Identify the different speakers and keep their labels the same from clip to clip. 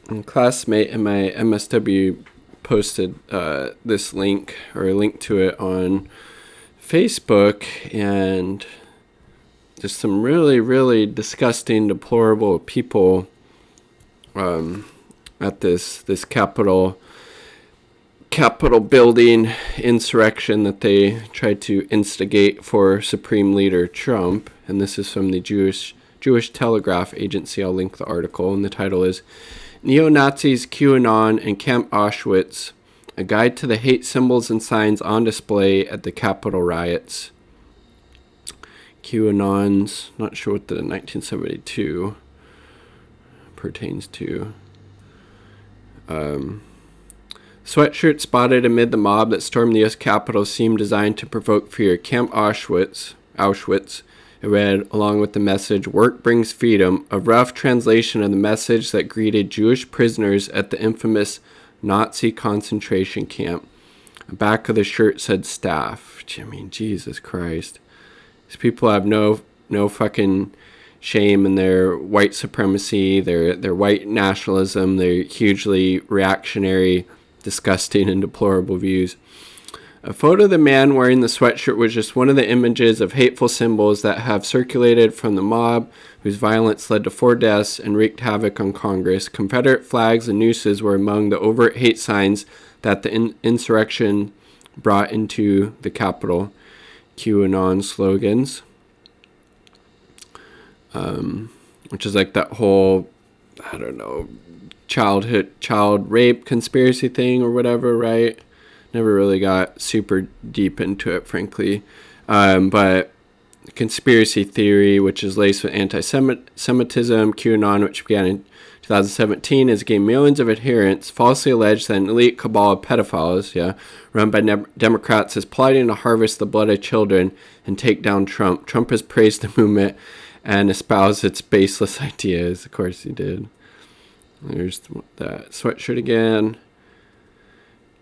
Speaker 1: A classmate in my MSW posted this link, or a link to it, on Facebook, and just some really, really disgusting, deplorable people at this Capitol building insurrection that they tried to instigate for Supreme Leader Trump. And this is from the Jewish Telegraph Agency. I'll link the article, and the title is Neo-Nazis, QAnon, and Camp Auschwitz, a guide to the hate symbols and signs on display at the Capitol riots. QAnon's, not sure what the 1972 pertains to. Sweatshirt spotted amid the mob that stormed the U.S. Capitol seemed designed to provoke fear. Camp Auschwitz, it read, along with the message, "Work brings freedom," a rough translation of the message that greeted Jewish prisoners at the infamous Nazi concentration camp. The back of the shirt said staff. I mean, Jesus Christ. These people have no fucking shame in their white supremacy, their white nationalism, their hugely reactionary, disgusting, and deplorable views. A photo of the man wearing the sweatshirt was just one of the images of hateful symbols that have circulated from the mob, whose violence led to 4 deaths and wreaked havoc on Congress. Confederate flags and nooses were among the overt hate signs that the insurrection brought into the Capitol. QAnon slogans, which is like that whole, I don't know, child rape conspiracy thing or whatever, right? Never really got super deep into it, frankly. But conspiracy theory, which is laced with anti-Semitism, QAnon, which began in 2017, has gained millions of adherents, falsely alleged that an elite cabal of pedophiles, run by Democrats, is plotting to harvest the blood of children and take down Trump. Trump has praised the movement and espoused its baseless ideas. Of course he did. There's that sweatshirt again.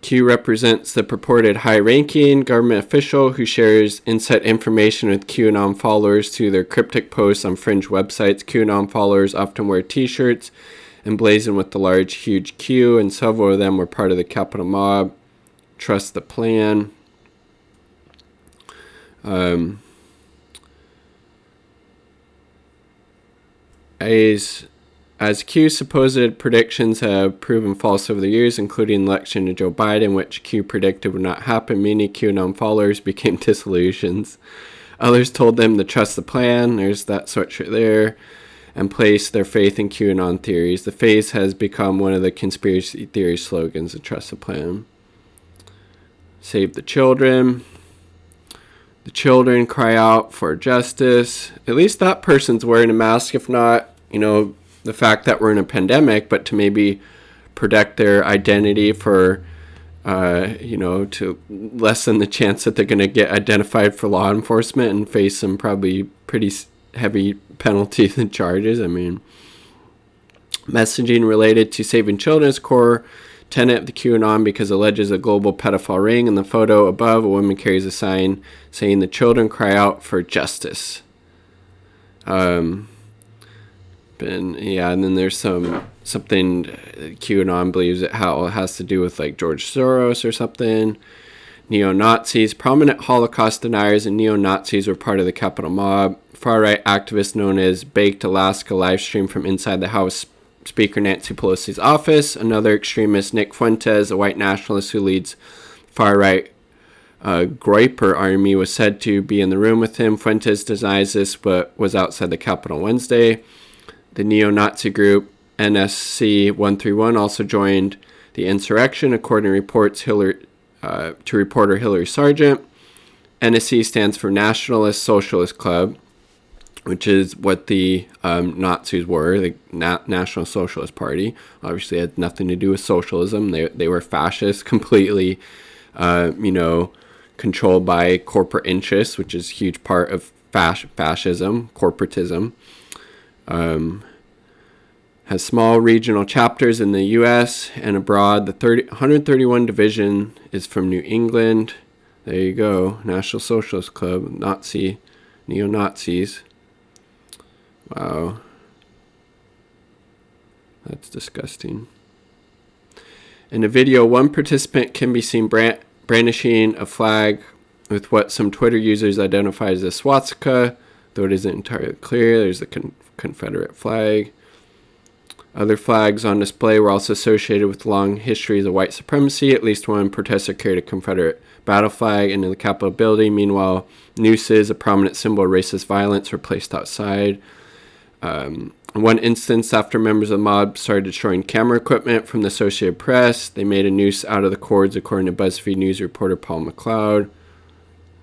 Speaker 1: Q represents the purported high-ranking government official who shares inside information with QAnon followers through their cryptic posts on fringe websites. QAnon followers often wear t-shirts emblazoned with the large, huge Q, and several of them were part of the Capitol mob. Trust the plan. As Q's supposed predictions have proven false over the years, including the election of Joe Biden, which Q predicted would not happen, many QAnon followers became disillusioned. Others told them to trust the plan, there's that sweatshirt there, and place their faith in QAnon theories. The phase has become one of the conspiracy theory slogans, to trust the plan. Save the children. The children cry out for justice. At least that person's wearing a mask, if not, the fact that we're in a pandemic, but to maybe protect their identity for, to lessen the chance that they're going to get identified for law enforcement and face some probably pretty heavy penalties and charges. I mean, messaging related to saving children is core tenet of the QAnon because it alleges a global pedophile ring. In the photo above, a woman carries a sign saying the children cry out for justice. And then there's something QAnon believes it has to do with like George Soros or something. Neo-Nazis, prominent Holocaust deniers and neo-Nazis were part of the Capitol mob. Far-right activists known as Baked Alaska livestream from inside the House Speaker Nancy Pelosi's office. Another extremist, Nick Fuentes, a white nationalist who leads far-right Groyper Army, was said to be in the room with him. Fuentes denies this, but was outside the Capitol Wednesday. The neo-Nazi group NSC 131 also joined the insurrection, according to reports to reporter Hillary Sargent. NSC stands for Nationalist Socialist Club, which is what the Nazis were, the National Socialist Party. Obviously, it had nothing to do with socialism. They were fascist, completely, controlled by corporate interests, which is a huge part of fascism, corporatism. Has small regional chapters in the U.S. and abroad. The 131 division is from New England. There you go. National Socialist Club, neo-Nazis. Wow. That's disgusting. In the video, one participant can be seen brandishing a flag with what some Twitter users identify as a swastika, though it isn't entirely clear. There's the Confederate flag. Other flags on display were also associated with long histories of white supremacy. At least one protester carried a Confederate battle flag into the Capitol building. Meanwhile, nooses, a prominent symbol of racist violence, were placed outside. In one instance, after members of the mob started destroying camera equipment from the Associated Press, they made a noose out of the cords, according to BuzzFeed News reporter Paul McLeod.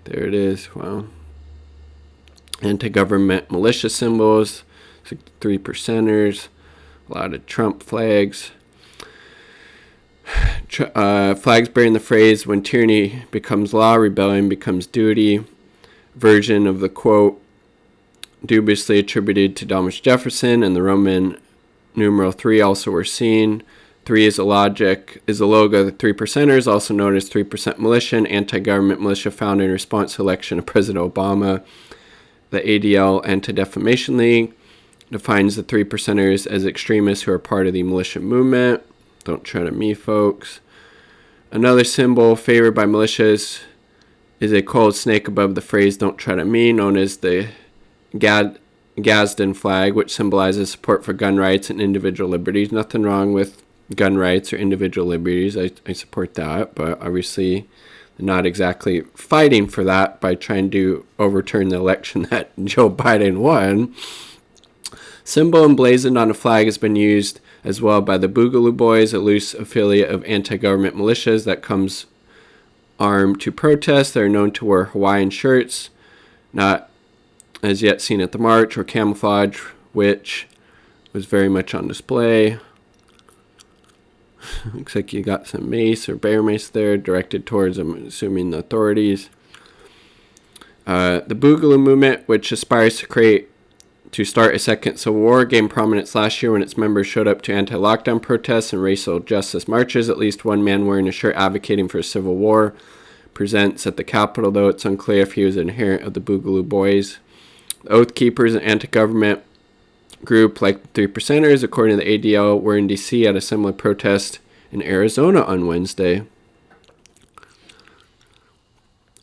Speaker 1: There it is. Wow. Anti-government militia symbols, 3%ers, a lot of Trump flags. Flags bearing the phrase, "When tyranny becomes law, rebellion becomes duty," version of the quote dubiously attributed to Thomas Jefferson, and the Roman numeral 3 also were seen. 3 is a logo of the 3%ers, also known as 3% militia, an anti-government militia founded in response to the election of President Obama. The ADL, Anti-Defamation League, defines the 3%ers as extremists who are part of the militia movement. Don't try to me, folks. Another symbol favored by militias is a coiled snake above the phrase "Don't try to me," known as the Gadsden flag, which symbolizes support for gun rights and individual liberties. Nothing wrong with gun rights or individual liberties. I support that, but obviously not exactly fighting for that by trying to overturn the election that Joe Biden won. Symbol emblazoned on a flag has been used as well by the Boogaloo Boys, a loose affiliate of anti-government militias that comes armed to protest. They're known to wear Hawaiian shirts, not as yet seen at the march, or camouflage, which was very much on display. Looks like you got some mace or bear mace there directed towards, I'm assuming, the authorities. The Boogaloo movement, which aspires to start a second civil war, gained prominence last year when its members showed up to anti-lockdown protests and racial justice marches. At least one man wearing a shirt advocating for a civil war presents at the Capitol, though it's unclear if he was an adherent of the Boogaloo Boys. The Oath Keepers, an anti-government group like the 3%ers, according to the ADL, were in D.C. at a similar protest in Arizona on Wednesday.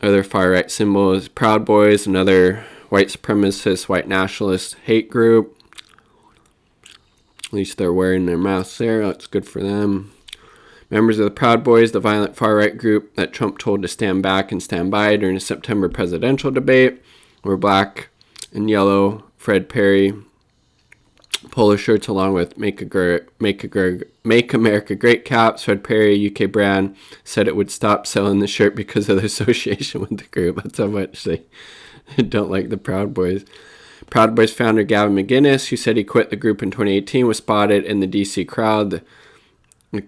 Speaker 1: Other far-right symbols, Proud Boys, another white supremacist, white nationalist hate group. At least they're wearing their masks there. That's good for them. Members of the Proud Boys, the violent far-right group that Trump told to stand back and stand by during the September presidential debate, were black and yellow Fred Perry polo shirts along with Make America Great caps. Fred Perry, UK brand, said it would stop selling the shirt because of the association with the group. That's how much they don't like the Proud Boys. Proud Boys founder Gavin McInnes, who said he quit the group in 2018, was spotted in the D.C. crowd. The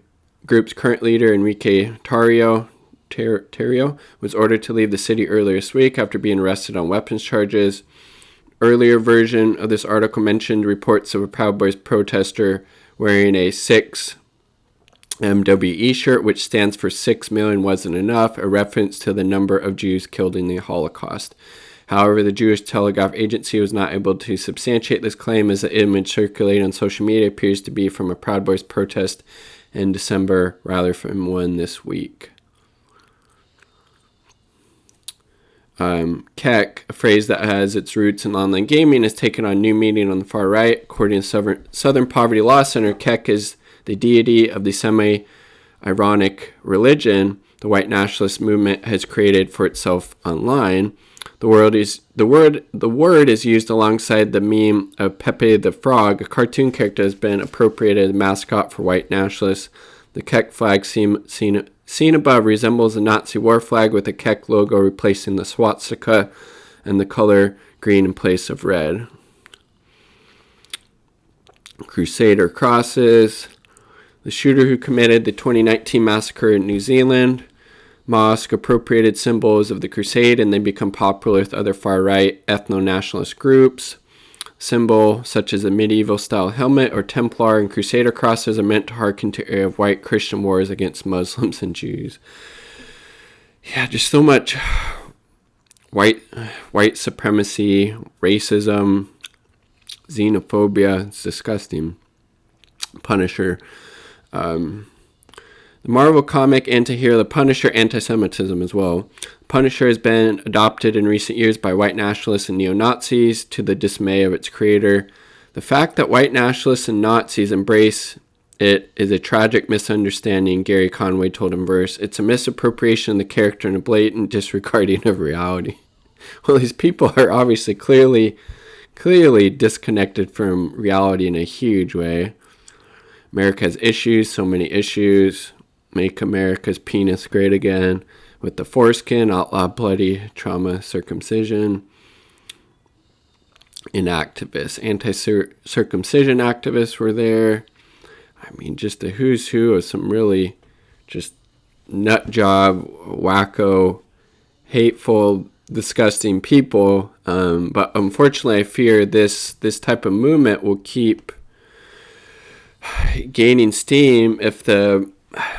Speaker 1: group's current leader, Enrique Tarrio, was ordered to leave the city earlier this week after being arrested on weapons charges. Earlier version of this article mentioned reports of a Proud Boys protester wearing a 6 MWE shirt, which stands for 6 million wasn't enough, a reference to the number of Jews killed in the Holocaust. However, the Jewish Telegraph Agency was not able to substantiate this claim, as the image circulating on social media appears to be from a Proud Boys protest in December rather from one this week. Kek, a phrase that has its roots in online gaming, has taken on new meaning on the far right. According to Southern Poverty Law Center, Kek is the deity of the semi-ironic religion the white nationalist movement has created for itself online. The word is used alongside the meme of Pepe the Frog, a cartoon character that has been appropriated as a mascot for white nationalists. The Kek flag seen above resembles a Nazi war flag with a Kek logo replacing the swastika and the color green in place of red. Crusader crosses. The shooter who committed the 2019 massacre in New Zealand mosque appropriated symbols of the crusade, and they become popular with other far-right ethno-nationalist groups. Symbol such as a medieval-style helmet or Templar and Crusader crosses are meant to harken to era of white Christian wars against Muslims and Jews. Yeah, just so much white supremacy, racism, xenophobia. It's disgusting. Punisher. The Marvel comic anti-hero, the Punisher, anti-Semitism as well. Punisher has been adopted in recent years by white nationalists and neo-Nazis to the dismay of its creator. The fact that white nationalists and Nazis embrace it is a tragic misunderstanding, Gary Conway told in Verse. It's a misappropriation of the character and a blatant disregarding of reality. Well, these people are obviously clearly disconnected from reality in a huge way. America has issues, so many issues. Make America's penis great again. With the foreskin, outlaw bloody trauma circumcision. Inactivists, anti-circumcision activists were there. I mean, just the who's who of some really just nut job, wacko, hateful, disgusting people. But unfortunately, I fear this type of movement will keep gaining steam if the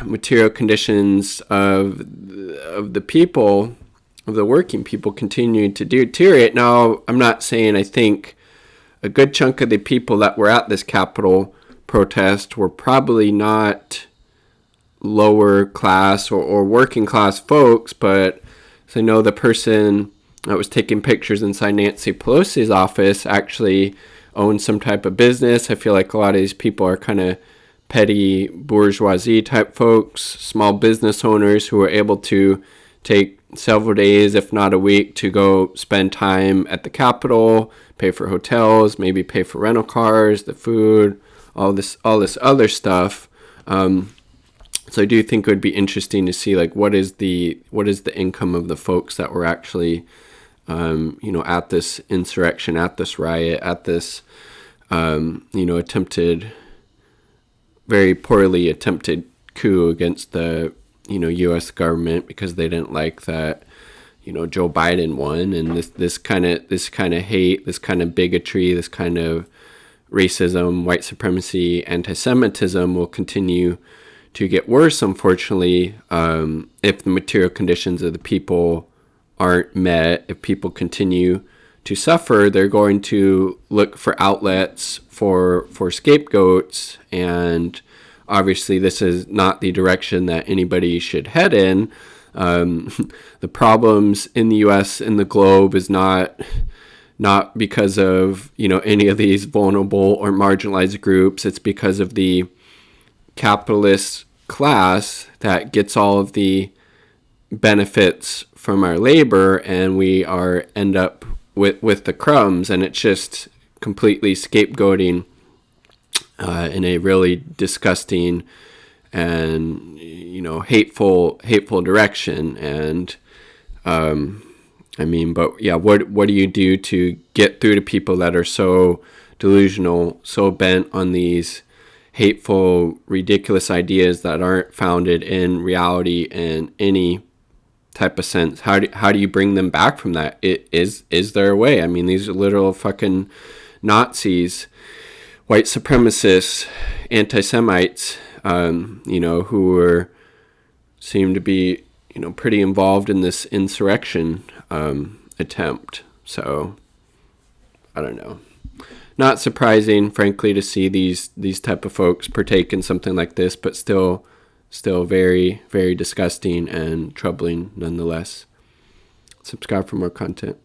Speaker 1: material conditions of the people, of the working people, continue to deteriorate. Now, I'm not saying I think a good chunk of the people that were at this Capitol protest were probably not lower class or working class folks, but I know the person that was taking pictures inside Nancy Pelosi's office actually owned some type of business. I feel like a lot of these people are kind of petty bourgeoisie type folks, small business owners who are able to take several days, if not a week, to go spend time at the Capitol, pay for hotels, maybe pay for rental cars, the food, all this other stuff. So I do think it would be interesting to see like what is the income of the folks that were actually at this insurrection, at this riot, at this very poorly attempted coup against the U.S. government because they didn't like that Joe Biden won, and this kind of hate, this kind of bigotry, this kind of racism, white supremacy, anti-Semitism will continue to get worse, unfortunately, if the material conditions of the people aren't met. If people continue to suffer, they're going to look for outlets for scapegoats, and obviously this is not the direction that anybody should head in. The problems in the U.S. and the globe is not because of any of these vulnerable or marginalized groups. It's because of the capitalist class that gets all of the benefits from our labor, and we end up with the crumbs, and it's just completely scapegoating in a really disgusting and hateful direction. And what do you do to get through to people that are so delusional, so bent on these hateful, ridiculous ideas that aren't founded in reality in any type of sense? How do you bring them back from that? Is there a way? I mean, these are literal fucking Nazis, white supremacists, anti-Semites, who seem to be pretty involved in this insurrection attempt. So I don't know. Not surprising, frankly, to see these type of folks partake in something like this, but still very, very disgusting and troubling nonetheless. Subscribe for more content.